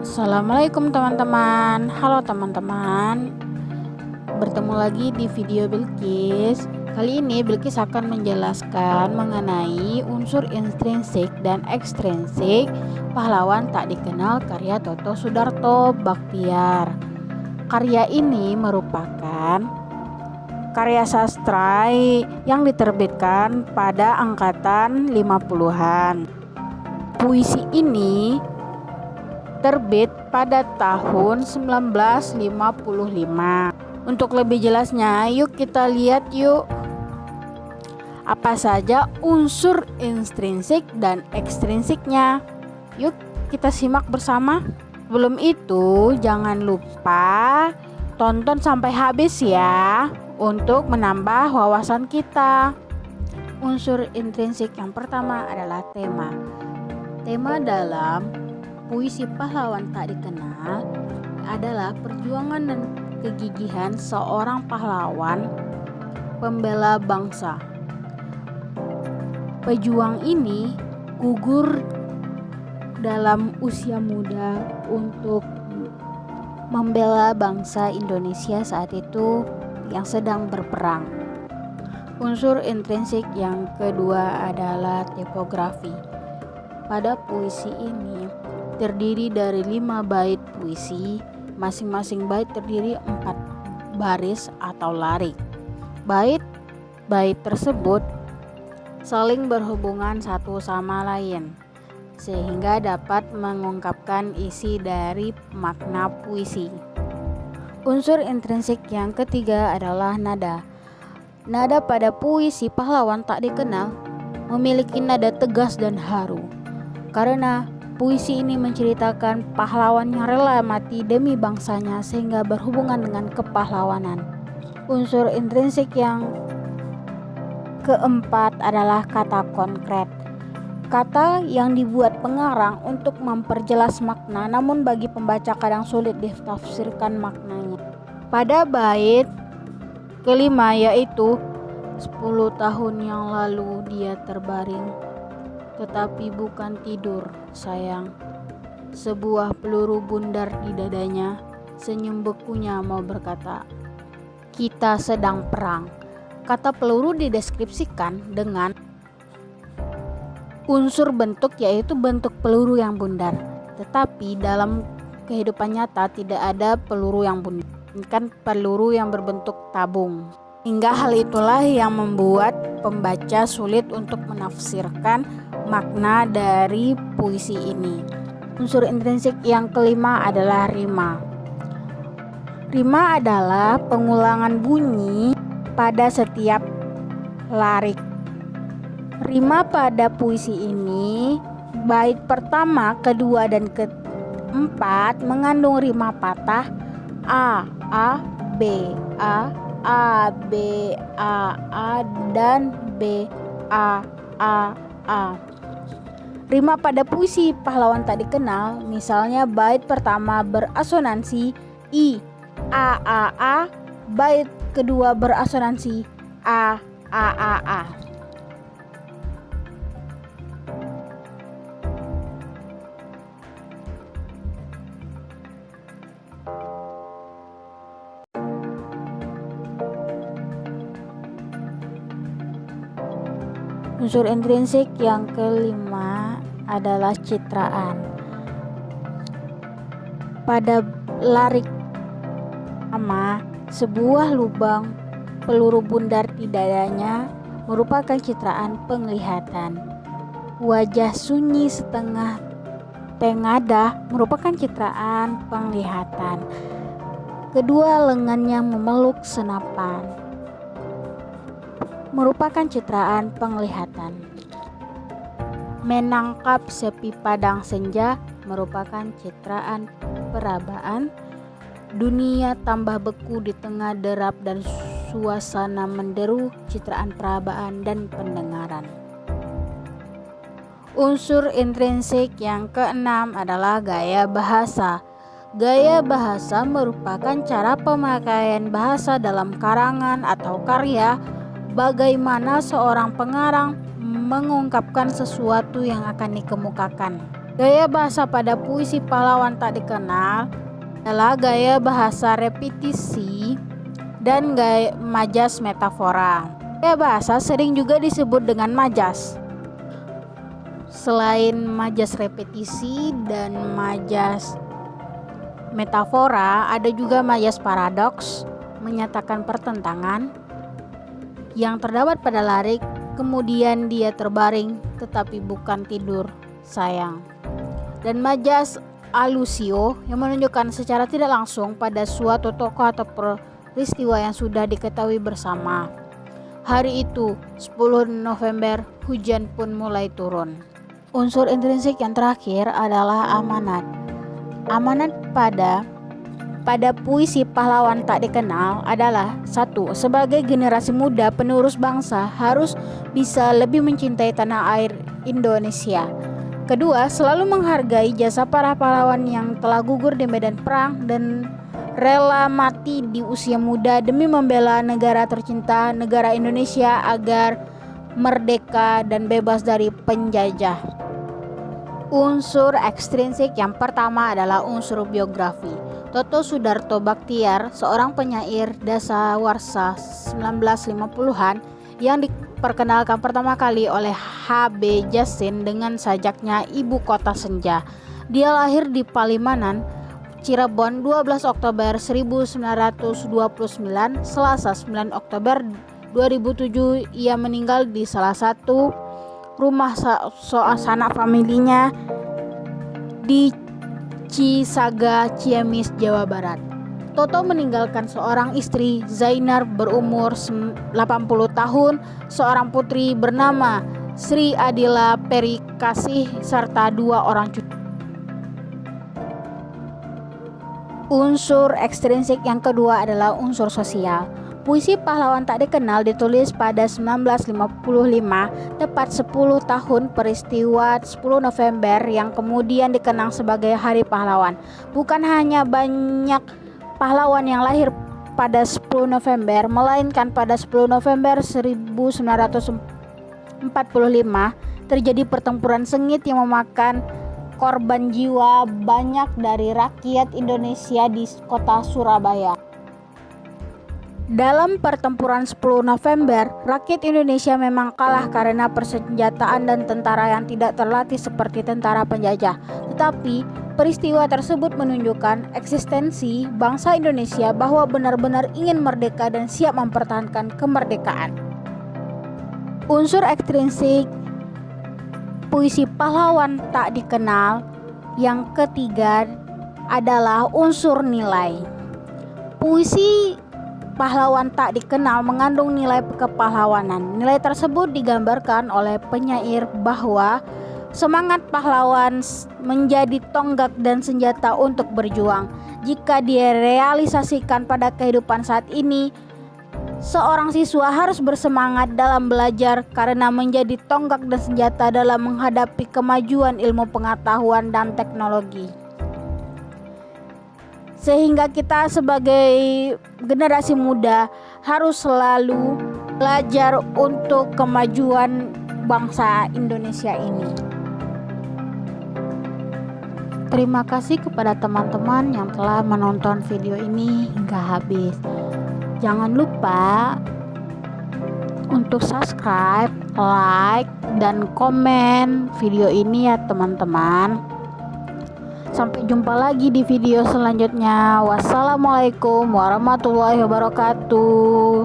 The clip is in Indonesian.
Assalamualaikum teman-teman. Halo teman-teman. Bertemu lagi di video Bilqis. Kali ini Bilqis akan menjelaskan mengenai unsur intrinsik dan ekstrinsik pahlawan tak dikenal karya Toto Sudarto Bachtiar. Karya ini merupakan karya sastra yang diterbitkan pada angkatan 50-an. Puisi ini terbit pada tahun 1955. Untuk lebih jelasnya, yuk kita lihat yuk apa saja unsur intrinsik dan ekstrinsiknya. Yuk kita simak bersama. Sebelum itu, jangan lupa tonton sampai habis ya untuk menambah wawasan kita. Unsur intrinsik yang pertama adalah tema. Tema dalam puisi pahlawan tak dikenal adalah perjuangan dan kegigihan seorang pahlawan pembela bangsa. Pejuang ini gugur dalam usia muda untuk membela bangsa Indonesia saat itu yang sedang berperang. Unsur intrinsik yang kedua adalah tipografi. Pada puisi ini terdiri dari 5 bait puisi, masing-masing bait terdiri 4 baris atau larik. Bait tersebut saling berhubungan satu sama lain, sehingga dapat mengungkapkan isi dari makna puisi. Unsur intrinsik yang ketiga adalah nada. Nada pada puisi pahlawan tak dikenal memiliki nada tegas dan haru, karena puisi ini menceritakan pahlawan yang rela mati demi bangsanya sehingga berhubungan dengan kepahlawanan. Unsur intrinsik yang keempat adalah kata konkret. Kata yang dibuat pengarang untuk memperjelas makna, namun bagi pembaca kadang sulit ditafsirkan maknanya. Pada bait kelima yaitu 10 tahun yang lalu dia terbaring, tetapi bukan tidur, sayang. Sebuah peluru bundar di dadanya, senyum bekunya mau berkata, kita sedang perang. Kata peluru dideskripsikan dengan unsur bentuk, yaitu bentuk peluru yang bundar. Tetapi dalam kehidupan nyata tidak ada peluru yang bundar, kan peluru yang berbentuk tabung. Hingga hal itulah yang membuat pembaca sulit untuk menafsirkan makna dari puisi ini. Unsur intrinsik yang kelima adalah rima. Rima adalah pengulangan bunyi pada setiap larik. Rima pada puisi ini, bait pertama, kedua, dan keempat mengandung rima patah A, B, A, B, A, dan B, A. Rima pada puisi pahlawan tak dikenal, misalnya bait pertama berasonansi I, A, bait kedua berasonansi A. Unsur intrinsik yang kelima adalah citraan. Pada larik pertama, sebuah lubang peluru bundar di dadanya merupakan citraan penglihatan. Wajah sunyi setengah tengadah merupakan citraan penglihatan. Kedua lengannya memeluk senapan merupakan citraan penglihatan. Menangkap sepi padang senja merupakan citraan perabaan. Dunia tambah beku di tengah derap dan suasana menderu, citraan perabaan dan pendengaran. Unsur intrinsik yang keenam adalah gaya bahasa. Gaya bahasa merupakan cara pemakaian bahasa dalam karangan atau karya. Bagaimana seorang pengarang mengungkapkan sesuatu yang akan dikemukakan. Gaya bahasa pada puisi pahlawan tak dikenal adalah gaya bahasa repetisi dan gaya majas metafora. Gaya bahasa sering juga disebut dengan majas. Selain majas repetisi dan majas metafora, ada juga majas paradoks, menyatakan pertentangan yang terdapat pada larik, kemudian dia terbaring tetapi bukan tidur, sayang. Dan majas alusio yang menunjukkan secara tidak langsung pada suatu tokoh atau peristiwa yang sudah diketahui bersama. Hari itu, 10 November, hujan pun mulai turun. Unsur intrinsik yang terakhir adalah amanat. Amanat pada puisi pahlawan tak dikenal adalah: 1. Sebagai generasi muda penerus bangsa harus bisa lebih mencintai tanah air Indonesia. 2. Selalu menghargai jasa para pahlawan yang telah gugur di medan perang dan rela mati di usia muda demi membela negara tercinta, negara Indonesia, agar merdeka dan bebas dari penjajah. Unsur ekstrinsik yang pertama adalah unsur biografi. Toto Sudarto Baktiar, seorang penyair dasawarsa 1950-an yang diperkenalkan pertama kali oleh H.B. Jassin dengan sajaknya Ibu Kota Senja. Dia lahir di Palimanan, Cirebon 12 Oktober 1929, Selasa 9 Oktober 2007 ia meninggal di salah satu rumah sanak familinya di Cisaga, Ciamis, Jawa Barat. Toto meninggalkan seorang istri, Zainar, berumur 80 tahun, seorang putri bernama Sri Adila Perikasih, serta 2 orang cucu. Unsur ekstrinsik yang kedua adalah unsur sosial. Puisi pahlawan tak dikenal ditulis pada 1955, tepat 10 tahun peristiwa 10 November yang kemudian dikenang sebagai Hari Pahlawan. Bukan hanya banyak pahlawan yang lahir pada 10 November, melainkan pada 10 November 1945 terjadi pertempuran sengit yang memakan korban jiwa banyak dari rakyat Indonesia di kota Surabaya. Dalam pertempuran 10 November, rakyat Indonesia memang kalah karena persenjataan dan tentara yang tidak terlatih seperti tentara penjajah. Tetapi peristiwa tersebut menunjukkan eksistensi bangsa Indonesia bahwa benar-benar ingin merdeka dan siap mempertahankan kemerdekaan. Unsur ekstrinsik puisi pahlawan tak dikenal yang ketiga adalah unsur nilai. Puisi pahlawan tak dikenal mengandung nilai kepahlawanan. Nilai tersebut digambarkan oleh penyair bahwa semangat pahlawan menjadi tonggak dan senjata untuk berjuang. Jika direalisasikan pada kehidupan saat ini, seorang siswa harus bersemangat dalam belajar karena menjadi tonggak dan senjata dalam menghadapi kemajuan ilmu pengetahuan dan teknologi. Sehingga kita sebagai generasi muda harus selalu belajar untuk kemajuan bangsa Indonesia ini. Terima kasih kepada teman-teman yang telah menonton video ini hingga habis. Jangan lupa untuk subscribe, like, dan komen video ini ya teman-teman. Sampai jumpa lagi di video selanjutnya. Wassalamualaikum warahmatullahi wabarakatuh.